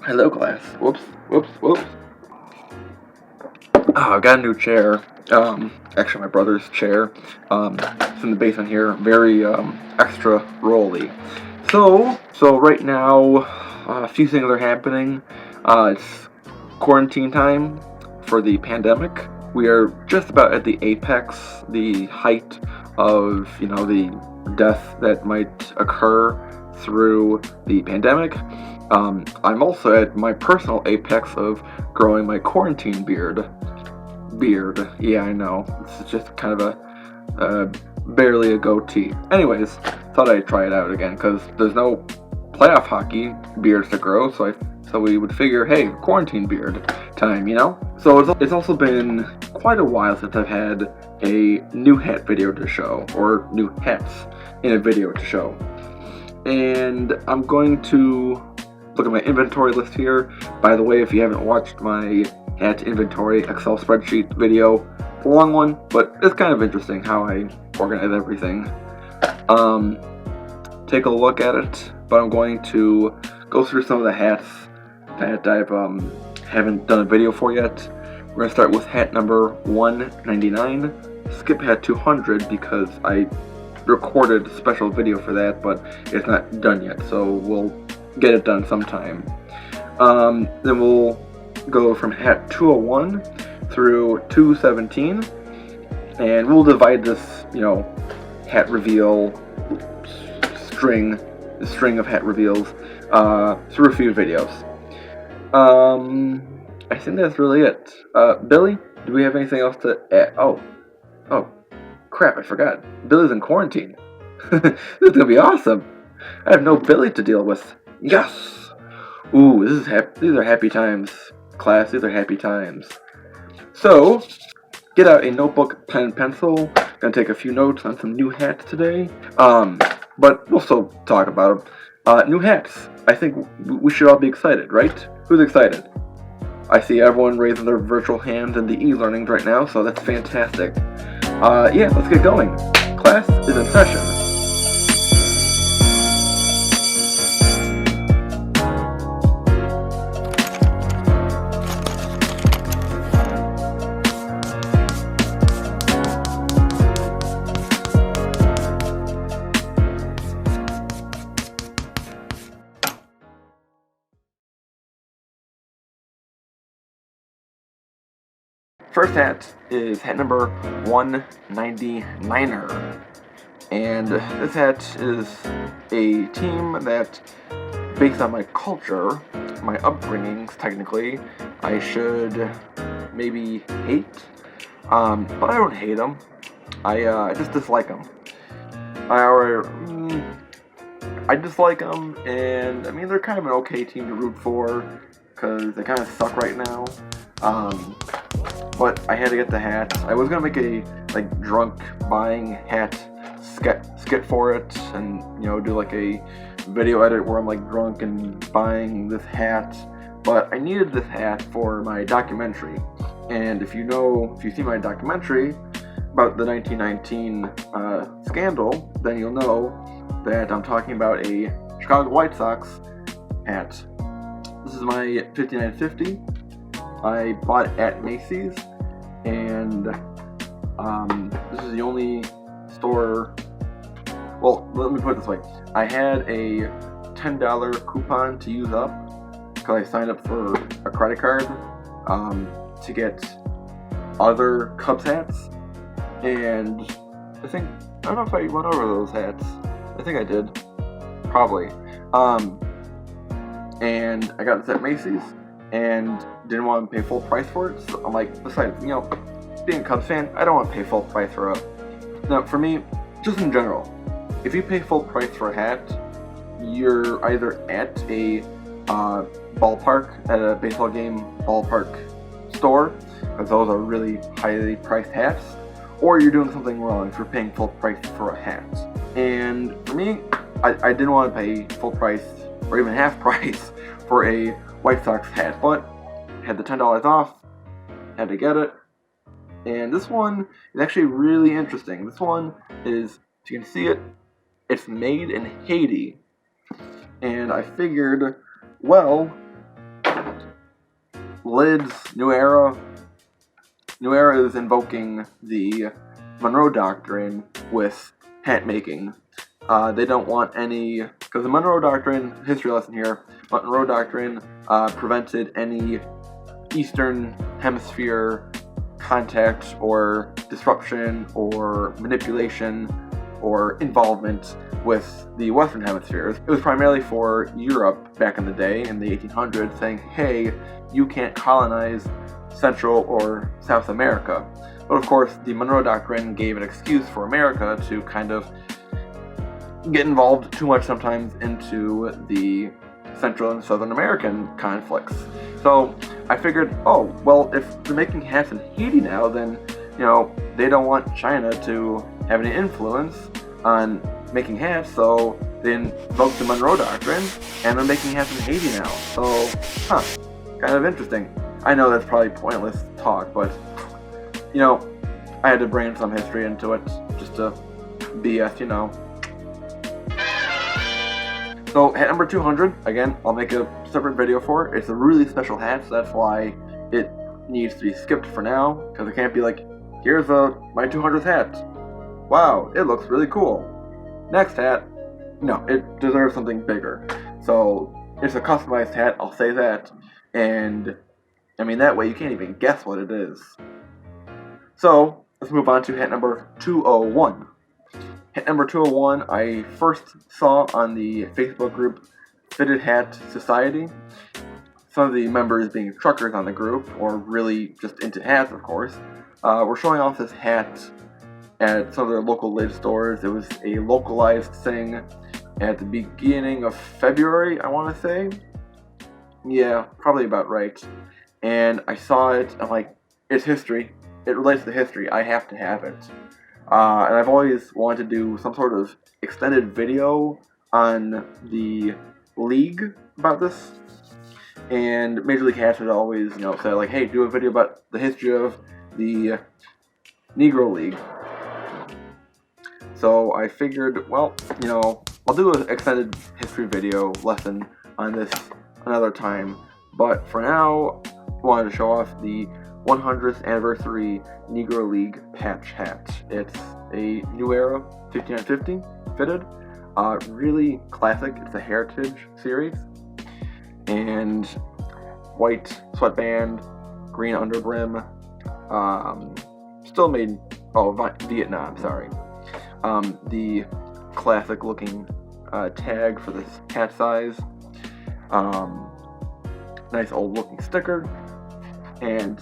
Hello, class. Whoops, whoops, whoops. Oh, I got a new chair. Actually, my brother's chair. It's in the basement here. Very extra rolly. So right now, a few things are happening. It's quarantine time for the pandemic. We are just about at the apex, the height of the death that might occur through the pandemic. I'm also at my personal apex of growing my quarantine beard. Yeah, I know. It's just kind of barely a goatee. Anyways, thought I'd try it out again because there's no playoff hockey beards to grow, so we would figure, hey, quarantine beard time, So it's also been quite a while since I've had a new hat video to show, or new hats in a video to show. And I'm going to look at my inventory list here. By the way, if you haven't watched my hat inventory Excel spreadsheet video, it's a long one, but it's kind of interesting how I organize everything. Take a look at it, but I'm going to go through some of the hats that I haven't done a video for yet. We're going to start with hat number 199, skip hat 200 because I recorded a special video for that, but it's not done yet, so we'll get it done sometime. Then we'll go from hat 201 through 217, and we'll divide this, hat reveal string of hat reveals through a few videos. I think that's really it. Billy, do we have anything else to add? Oh, crap, I forgot. Billy's in quarantine. This is gonna be awesome. I have no Billy to deal with. Yes! Ooh, these are happy times, class. These are happy times. So, get out a notebook, pen, and pencil. Gonna take a few notes on some new hats today. But we'll still talk about them. New hats. I think we should all be excited, right? Who's excited? I see everyone raising their virtual hands in the e-learnings right now, so that's fantastic. Yeah, let's get going. Class is in session. First hat is hat number 199er, and this hat is a team that, based on my culture, my upbringings, technically, I should maybe hate, but I don't hate them. I just dislike them. I dislike them, and I mean they're kind of an okay team to root for because they kind of suck right now. But I had to get the hat. I was gonna make a drunk buying hat skit for it, and do like a video edit where I'm drunk and buying this hat. But I needed this hat for my documentary. And if you see my documentary about the 1919 scandal, then you'll know that I'm talking about a Chicago White Sox hat. This is my 5950. I bought it at Macy's, and this is the only store. Well, let me put it this way: I had a $10 coupon to use up because I signed up for a credit card to get other Cubs hats, and I don't know if I went over those hats. I think I did, probably. And I got this at Macy's, and didn't want to pay full price for it. So I'm besides, being a Cubs fan, I don't want to pay full price for it. Now, for me, just in general, if you pay full price for a hat, you're either at a ballpark, at a baseball game ballpark store, because those are really highly priced hats, or you're doing something wrong if you're paying full price for a hat. And for me, I didn't want to pay full price, or even half price, for a White Sox hat, but had the $10 off, had to get it. And this one is actually really interesting. This one is, if you can see it, it's made in Haiti. And I figured, well, lids, New Era. New Era is invoking the Monroe Doctrine with hat making. They don't want any, because the Monroe Doctrine, history lesson here, Monroe Doctrine prevented any Eastern Hemisphere contact or disruption or manipulation or involvement with the Western Hemisphere. It was primarily for Europe back in the day, in the 1800s, saying, hey, you can't colonize Central or South America. But of course, the Monroe Doctrine gave an excuse for America to kind of get involved too much sometimes into the Central and Southern American conflicts. So I figured, oh, well, if they're making hats in Haiti now, then, you know, they don't want China to have any influence on making hats, so they invoked the Monroe Doctrine, and they're making hats in Haiti now. So, kind of interesting. I know that's probably pointless talk, but, you know, I had to bring some history into it, just to BS, you know. So, hat number 200, again, I'll make a separate video for it. It's a really special hat, so that's why it needs to be skipped for now, because it can't be like, here's my 200th hat. Wow, it looks really cool. Next hat, no, it deserves something bigger. So, it's a customized hat, I'll say that, and, I mean, that way you can't even guess what it is. So, let's move on to hat number 201. Hat number 201, I first saw on the Facebook group Fitted Hat Society. Some of the members being truckers on the group, or really just into hats, of course, were showing off this hat at some of their local lid stores. It was a localized thing at the beginning of February, I want to say. Yeah, probably about right. And I saw it, I'm like, it's history. It relates to history. I have to have it. And I've always wanted to do some sort of extended video on the league about this. And Major League Hats would always, you know, say like, hey, do a video about the history of the Negro League. So I figured, well, you know, I'll do an extended history video lesson on this another time. But for now, I wanted to show off the 100th anniversary Negro League patch hat. It's a New Era 5950 fitted. Really classic. It's a Heritage series. And white sweatband, green underbrim. Still made, Vietnam, sorry. The classic looking tag for this hat size. Nice old looking sticker. And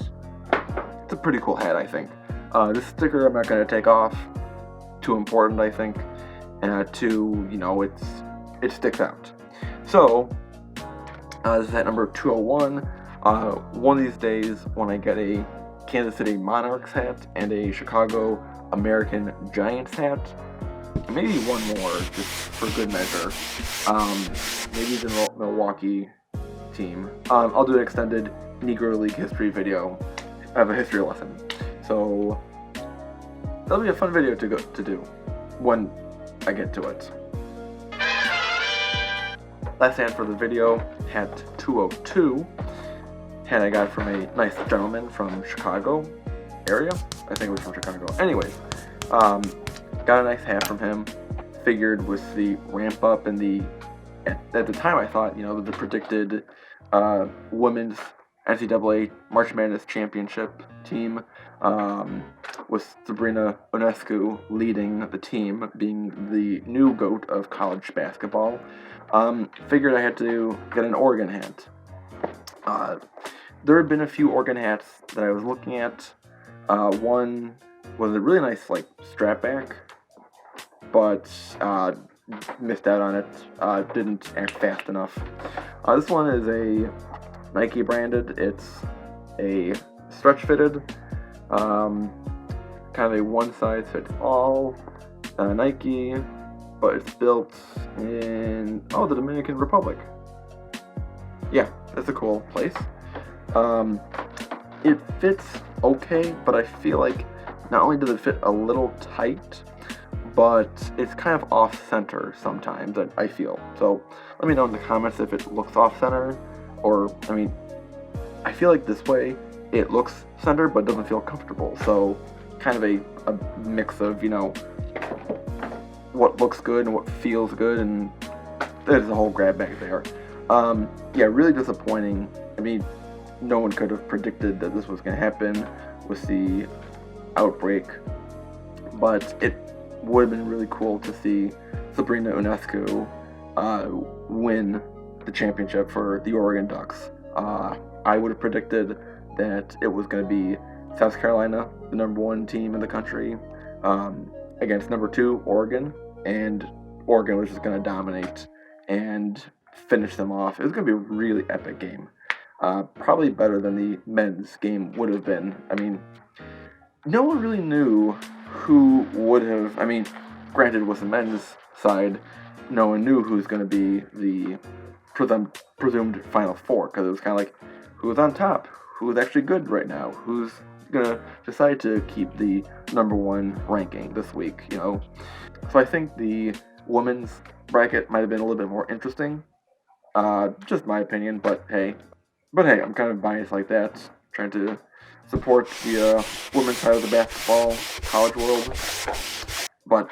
it's a pretty cool hat, I think. This sticker I'm not going to take off. Too important, I think. You know, it sticks out. So, this is hat number 201. One of these days, when I get a Kansas City Monarchs hat and a Chicago American Giants hat, maybe one more, just for good measure. Maybe the Milwaukee team. I'll do an extended Negro League history video. I have a history lesson. So, that'll be a fun video to do when I get to it. Last hat for the video, hat 202. Hat I got from a nice gentleman from Chicago area. I think it was from Chicago. Anyways, got a nice hat from him. Figured with the ramp up and at the time I thought, you know, the predicted women's NCAA March Madness championship team, with Sabrina Ionescu leading the team, being the new GOAT of college basketball. Figured I had to get an Oregon hat. There had been a few Oregon hats that I was looking at. One was a really nice, like, strap back, but missed out on it. Didn't act fast enough. This one is a Nike branded. It's a stretch fitted, kind of a one size fits all Nike, but it's built in the Dominican Republic. Yeah, that's a cool place. It fits okay, but I feel like not only does it fit a little tight, but it's kind of off-center sometimes, I feel. So let me know in the comments if it looks off-center, or, I mean, I feel like this way it looks centered but doesn't feel comfortable. So kind of a mix of, you know, what looks good and what feels good, and there's a whole grab bag there. Yeah, really disappointing. I mean, no one could have predicted that this was going to happen with the outbreak, but it would have been really cool to see Sabrina Ionescu win the championship for the Oregon Ducks. I would have predicted that it was going to be South Carolina, the number 1 team in the country, against number 2, Oregon, and Oregon was just going to dominate and finish them off. It was going to be a really epic game. Probably better than the men's game would have been. I mean, no one really knew who would have... I mean, granted, with the men's side, no one knew who's going to be the presumed Final Four, because it was kind of like, who's on top? Who's actually good right now? Who's going to decide to keep the number 1 ranking this week, you know? So I think the women's bracket might have been a little bit more interesting. Just my opinion, but hey, I'm kind of biased like that, trying to support the women's side of the basketball college world. But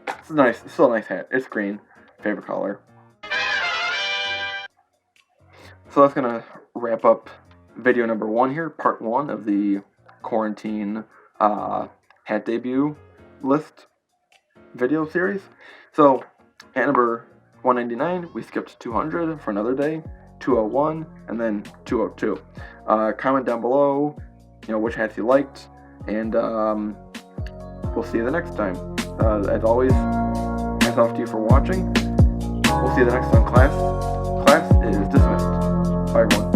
it's nice. It's still a nice hat. It's green, favorite color. So that's gonna wrap up video number 1 here, part 1 of the quarantine hat debut list video series. So at number 199, we skipped 200 for another day, 201, and then 202. Comment down below, you know, which hats you liked, and we'll see you the next time. As always, hats off to you for watching. We'll see you the next time. Class is dismissed. Bye, everyone.